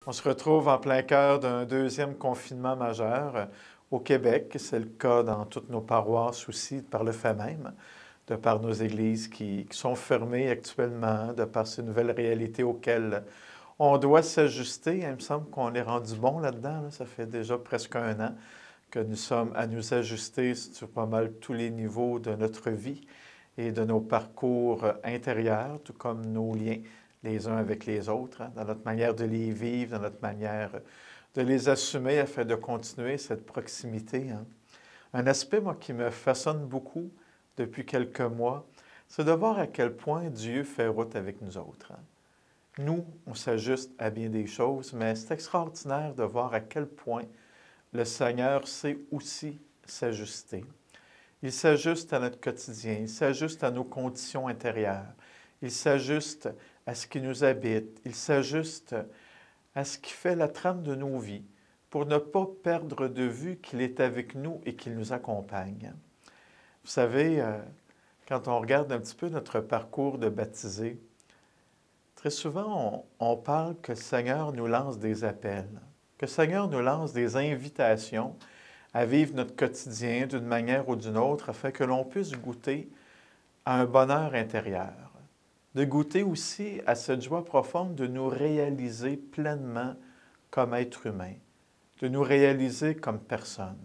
On se retrouve en plein cœur d'un deuxième confinement majeur au Québec. C'est le cas dans toutes nos paroisses aussi, par le fait même, de par nos églises qui sont fermées actuellement, de par ces nouvelles réalités auxquelles on doit s'ajuster. Il me semble qu'on est rendu bon là-dedans. Ça fait déjà presque un an que nous sommes à nous ajuster sur pas mal tous les niveaux de notre vie et de nos parcours intérieurs, tout comme nos liens les uns avec les autres, dans notre manière de les vivre, dans notre manière de les assumer afin de continuer cette proximité. Un aspect, moi, qui me façonne beaucoup depuis quelques mois, c'est de voir à quel point Dieu fait route avec nous autres. Nous, on s'ajuste à bien des choses, mais c'est extraordinaire de voir à quel point le Seigneur sait aussi s'ajuster. Il s'ajuste à notre quotidien, il s'ajuste à nos conditions intérieures, il s'ajuste à ce qui nous habite, il s'ajuste à ce qui fait la trame de nos vies pour ne pas perdre de vue qu'il est avec nous et qu'il nous accompagne. Vous savez, quand on regarde un petit peu notre parcours de baptisé, très souvent on parle que le Seigneur nous lance des appels, que le Seigneur nous lance des invitations à vivre notre quotidien d'une manière ou d'une autre afin que l'on puisse goûter à un bonheur intérieur, de goûter aussi à cette joie profonde de nous réaliser pleinement comme être humain, de nous réaliser comme personne.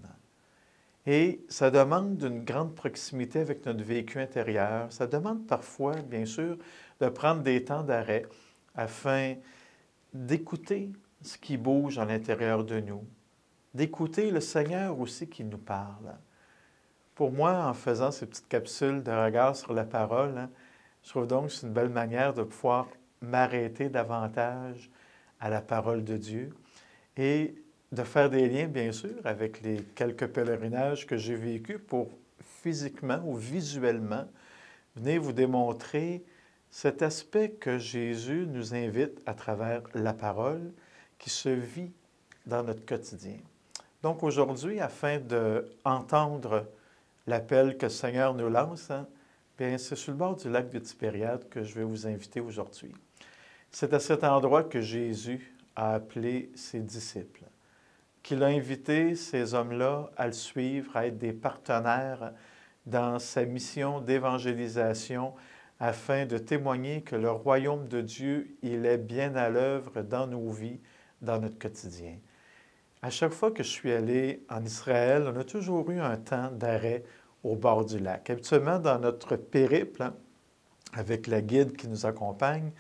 Et ça demande d'une grande proximité avec notre vécu intérieur. Ça demande parfois, bien sûr, de prendre des temps d'arrêt afin d'écouter ce qui bouge à l'intérieur de nous, d'écouter le Seigneur aussi qui nous parle. Pour moi, en faisant ces petites capsules de regard sur la parole, je trouve donc que c'est une belle manière de pouvoir m'arrêter davantage à la parole de Dieu et de faire des liens, bien sûr, avec les quelques pèlerinages que j'ai vécus pour physiquement ou visuellement venir vous démontrer cet aspect que Jésus nous invite à travers la parole qui se vit dans notre quotidien. Donc aujourd'hui, afin d'entendre l'appel que le Seigneur nous lance, bien, c'est sur le bord du lac de Tibériade que je vais vous inviter aujourd'hui. C'est à cet endroit que Jésus a appelé ses disciples, qu'il a invité ces hommes-là à le suivre, à être des partenaires dans sa mission d'évangélisation afin de témoigner que le royaume de Dieu, il est bien à l'œuvre dans nos vies, dans notre quotidien. À chaque fois que je suis allé en Israël, on a toujours eu un temps d'arrêt au bord du lac. Habituellement, dans notre périple, avec la guide qui nous accompagne,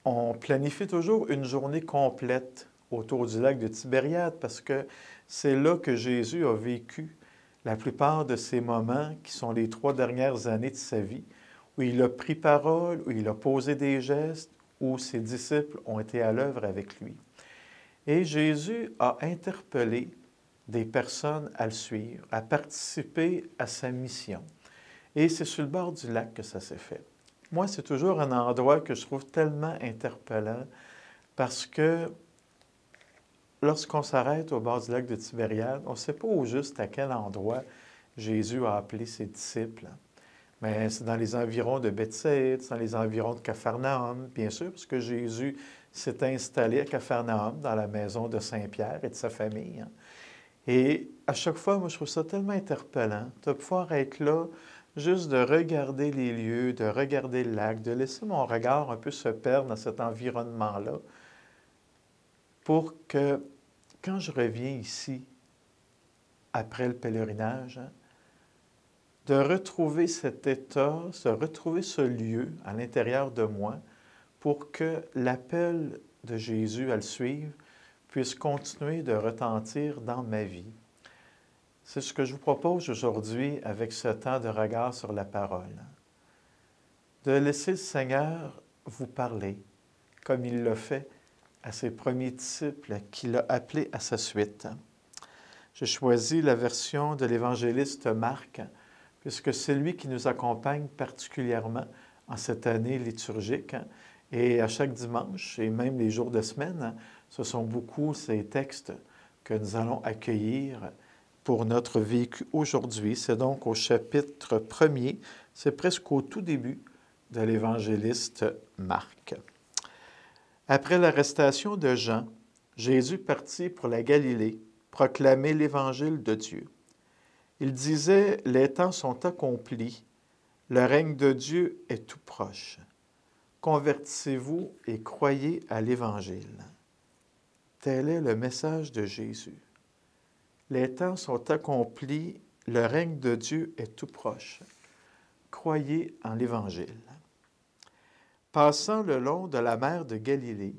on planifie toujours une journée complète autour du lac de Tibériade parce que c'est là que Jésus a vécu la plupart de ces moments qui sont les 3 dernières années de sa vie, où il a pris parole, où il a posé des gestes, où ses disciples ont été à l'œuvre avec lui. Et Jésus a interpellé des personnes à le suivre, à participer à sa mission. Et c'est sur le bord du lac que ça s'est fait. Moi, c'est toujours un endroit que je trouve tellement interpellant parce que lorsqu'on s'arrête au bord du lac de Tibériade, on ne sait pas au juste à quel endroit Jésus a appelé ses disciples. Mais c'est dans les environs de Bethsaïde, c'est dans les environs de Capharnaüm, bien sûr, parce que Jésus s'est installé à Capharnaüm, dans la maison de Saint-Pierre et de sa famille. Et à chaque fois, moi, je trouve ça tellement interpellant de pouvoir être là, juste de regarder les lieux, de regarder le lac, de laisser mon regard un peu se perdre dans cet environnement-là, pour que, quand je reviens ici, après le pèlerinage, de retrouver cet état, de retrouver ce lieu à l'intérieur de moi pour que l'appel de Jésus à le suivre puisse continuer de retentir dans ma vie. C'est ce que je vous propose aujourd'hui avec ce temps de regard sur la parole. De laisser le Seigneur vous parler, comme il l'a fait à ses premiers disciples qu'il a appelés à sa suite. J'ai choisi la version de l'évangéliste Marc, puisque c'est lui qui nous accompagne particulièrement en cette année liturgique. Et à chaque dimanche, et même les jours de semaine, ce sont beaucoup ces textes que nous allons accueillir pour notre vécu aujourd'hui. C'est donc au chapitre 1er, c'est presque au tout début de l'évangéliste Marc. Après l'arrestation de Jean, Jésus partit pour la Galilée, proclamer l'Évangile de Dieu. Il disait, « Les temps sont accomplis, le règne de Dieu est tout proche. Convertissez-vous et croyez à l'Évangile. » Tel est le message de Jésus. Les temps sont accomplis, le règne de Dieu est tout proche. Croyez en l'Évangile. Passant le long de la mer de Galilée,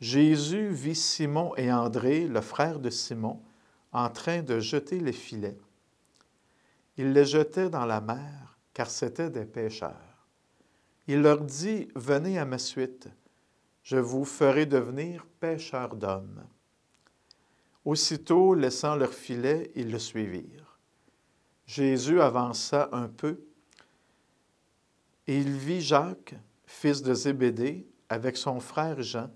Jésus vit Simon et André, le frère de Simon, en train de jeter les filets. Ils les jetaient dans la mer, car c'étaient des pêcheurs. Il leur dit, « Venez à ma suite, je vous ferai devenir pêcheurs d'hommes. » Aussitôt, laissant leurs filets, ils le suivirent. Jésus avança un peu, et il vit Jacques, fils de Zébédée, avec son frère Jean,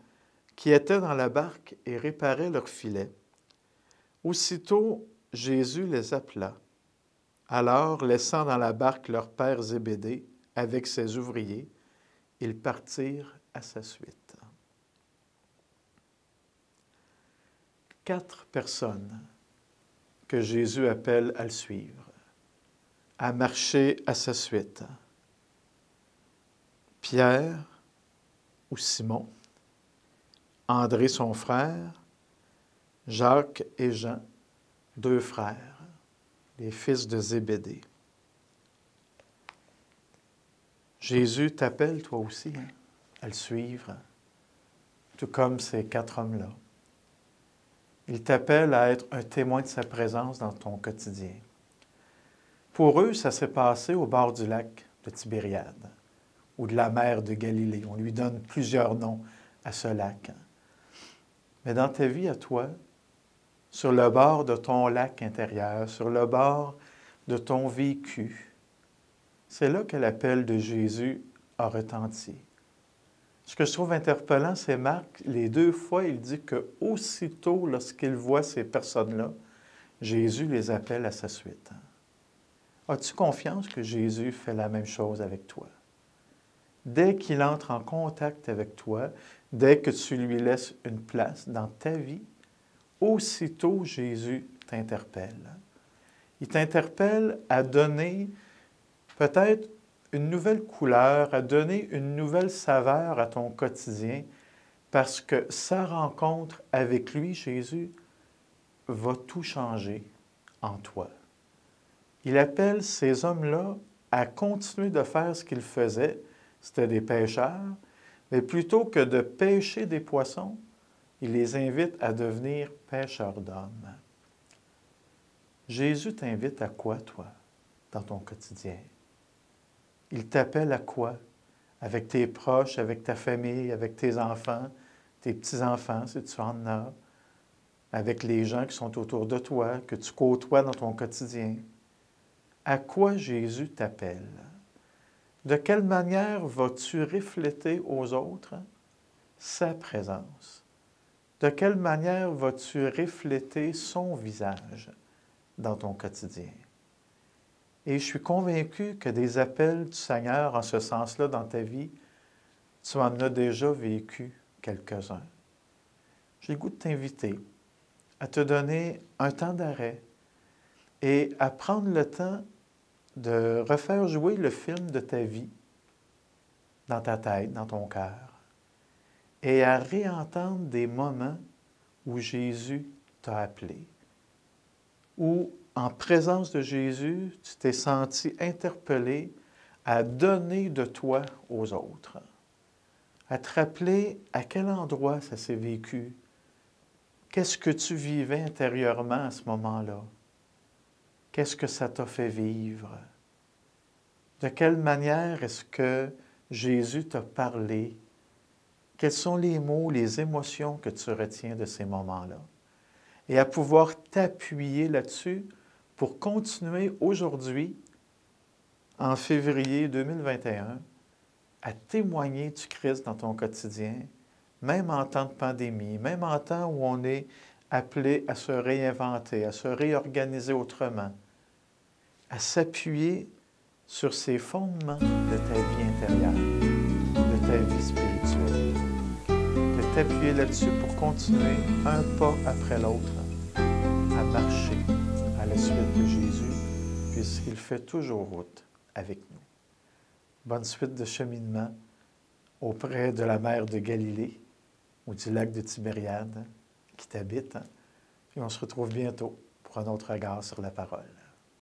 qui étaient dans la barque et réparaient leurs filets. Aussitôt, Jésus les appela. Alors, laissant dans la barque leur père Zébédée avec ses ouvriers, ils partirent à sa suite. 4 personnes que Jésus appelle à le suivre, à marcher à sa suite. Pierre ou Simon, André son frère, Jacques et Jean, 2 frères, les fils de Zébédée. Jésus t'appelle toi aussi à le suivre, tout comme ces 4 hommes-là. Il t'appelle à être un témoin de sa présence dans ton quotidien. Pour eux, ça s'est passé au bord du lac de Tibériade ou de la mer de Galilée. On lui donne plusieurs noms à ce lac. Mais dans ta vie à toi, sur le bord de ton lac intérieur, sur le bord de ton vécu, c'est là que l'appel de Jésus a retenti. Ce que je trouve interpellant, c'est Marc, les 2 fois, il dit que aussitôt, lorsqu'il voit ces personnes-là, Jésus les appelle à sa suite. As-tu confiance que Jésus fait la même chose avec toi? Dès qu'il entre en contact avec toi, dès que tu lui laisses une place dans ta vie, aussitôt Jésus t'interpelle. Il t'interpelle à donner peut-être une nouvelle couleur, à donner une nouvelle saveur à ton quotidien, parce que sa rencontre avec lui, Jésus, va tout changer en toi. Il appelle ces hommes-là à continuer de faire ce qu'ils faisaient, c'était des pêcheurs, mais plutôt que de pêcher des poissons, il les invite à devenir pêcheurs d'hommes. Jésus t'invite à quoi, toi, dans ton quotidien? Il t'appelle à quoi? Avec tes proches, avec ta famille, avec tes enfants, tes petits-enfants, si tu en as, avec les gens qui sont autour de toi, que tu côtoies dans ton quotidien. À quoi Jésus t'appelle? De quelle manière vas-tu refléter aux autres sa présence? De quelle manière vas-tu refléter son visage dans ton quotidien? Et je suis convaincu que des appels du Seigneur en ce sens-là dans ta vie, tu en as déjà vécu quelques-uns. J'ai le goût de t'inviter à te donner un temps d'arrêt et à prendre le temps de refaire jouer le film de ta vie dans ta tête, dans ton cœur, et à réentendre des moments où Jésus t'a appelé, où, en présence de Jésus, tu t'es senti interpellé à donner de toi aux autres, à te rappeler à quel endroit ça s'est vécu, qu'est-ce que tu vivais intérieurement à ce moment-là, qu'est-ce que ça t'a fait vivre, de quelle manière est-ce que Jésus t'a parlé, quels sont les mots, les émotions que tu retiens de ces moments-là, et à pouvoir t'appuyer là-dessus pour continuer aujourd'hui, en février 2021, à témoigner du Christ dans ton quotidien, même en temps de pandémie, même en temps où on est appelé à se réinventer, à se réorganiser autrement, à s'appuyer sur ces fondements de ta vie intérieure, de ta vie spirituelle. Que t'appuyer là-dessus pour continuer un pas après l'autre à marcher à la suite de Jésus, puisqu'il fait toujours route avec nous. Bonne suite de cheminement auprès de la mer de Galilée ou du lac de Tibériade qui t'habite. Puis on se retrouve bientôt pour un autre regard sur la parole.